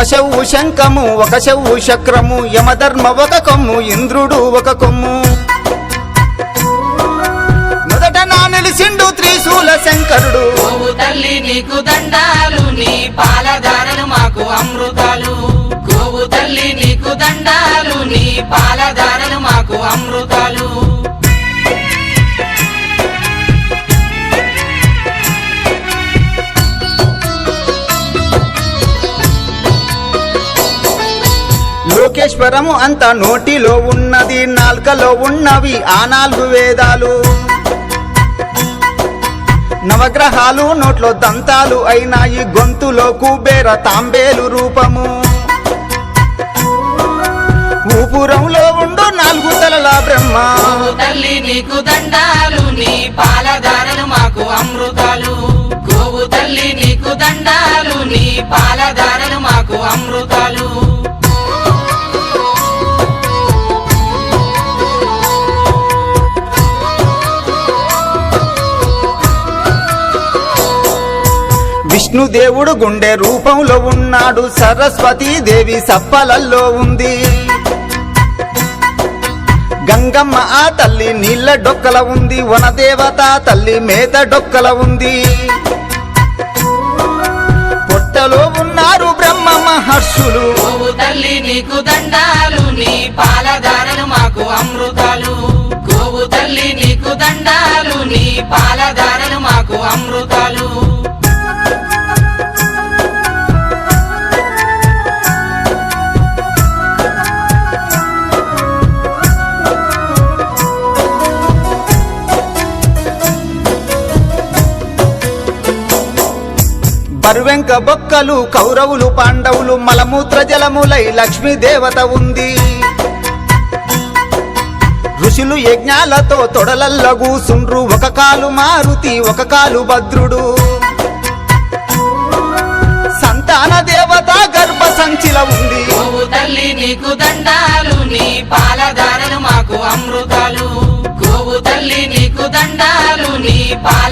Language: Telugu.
ఒక చెవు శంఖము ఒక చెవు చక్రము యమధర్మ ఒక కొమ్ము ఇంద్రుడు ఒక కొమ్ము మొదట నా నిలిసిండు త్రిశూల శంకరుడు గోవు తల్లి నీకు దండాలు నీ పాలధారలు మాకు అమృతాలు గోవు తల్లి నీకు దండాలు నీ పాలధారలు మాకు అమృతాలు లోకేశ్వరము అంత నోటిలో ఉన్నది నాల్కలో ఉన్నవి ఆ 4 వేదాలు నవగ్రహాలు నోట్లో దంతాలు అయినాయి గొంతులో కుబేర తాంబేలు రూపము ఊపురంలో ఉండు 4 తలల బ్రహ్మ గోవు తల్లి నీకు దండాలు నీ పాలధారలు మాకు అమృతాలు గోవు తల్లి నీకు దండాలు నీ పాలధారలు మాకు అమృతాలు విష్ణుదేవుడు గుండె రూపంలో ఉన్నాడు సరస్వతీ దేవి సప్పలల్లో ఉంది గంగమ్మ ఆ తల్లి నీళ్ళ డొక్కల ఉంది వనదేవత తల్లి మేత డొక్కల ఉంది పొట్టలో ఉన్నారు బ్రహ్మ మహర్షులు గోవు తల్లి నీకు దండాలు నీ పాలధారలు మాకు అమృతాలు గోవు తల్లి నీకు దండాలు నీ పాలధారలు మాకు అమృతాలు బరువెంక బొక్కలు కౌరవులు పాండవులు మలమూత్ర జలములై లక్ష్మీ దేవత ఉంది ఋషులు యజ్ఞాలతో తొడలల్ల కూసుండ్రు ఒక కాలు మారుతి ఒక కాలు భద్రుడు సంతాన దేవత గర్భ సంచిల ఉంది గోవు తల్లి నీకు దండాలు నీ పాలధారలు మాకు అమృతాలు గోవు తల్లి నీకు దండాలు నీ పాల